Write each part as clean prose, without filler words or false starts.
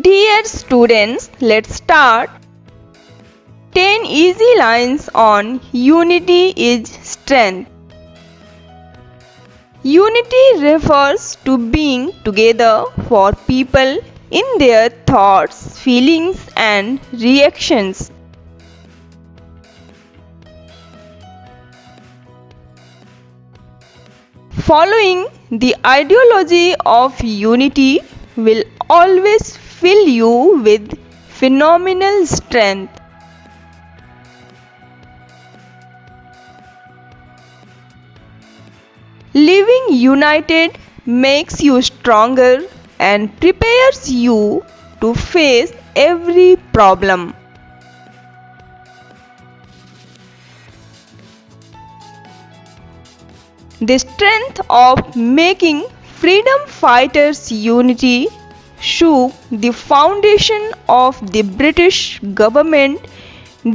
Dear students, let's start. 10 easy lines on unity is strength. Unity refers to being together for people in their thoughts, feelings, and reactions. Following the ideology of unity will always fill you with phenomenal strength. Living united makes you stronger and prepares you to face every problem. The strength of making freedom fighters' unity shook the foundation of the British government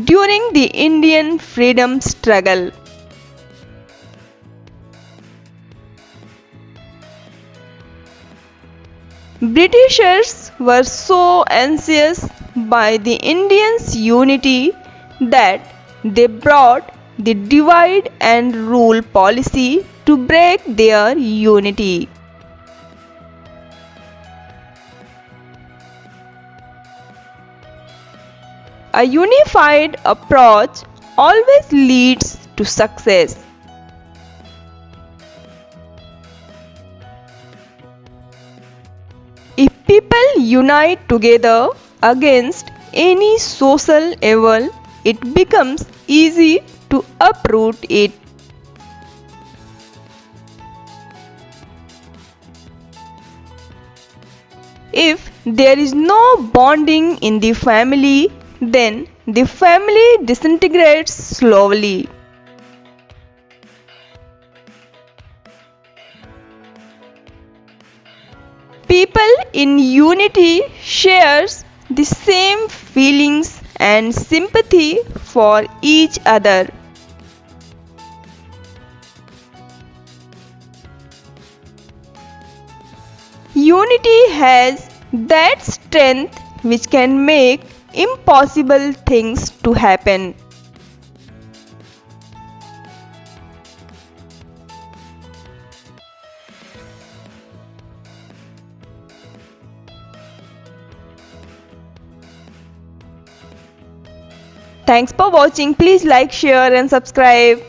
during the Indian freedom struggle. Britishers were so anxious by the Indians' unity that they brought the divide and rule policy to break their unity. A unified approach always leads to success. If people unite together against any social evil, it becomes easy to uproot it. If there is no bonding in the family, then the family disintegrates slowly. People in unity shares the same feelings and sympathy for each other. Unity has that strength which can make impossible things to happen. Thanks for watching. Please like, share and subscribe.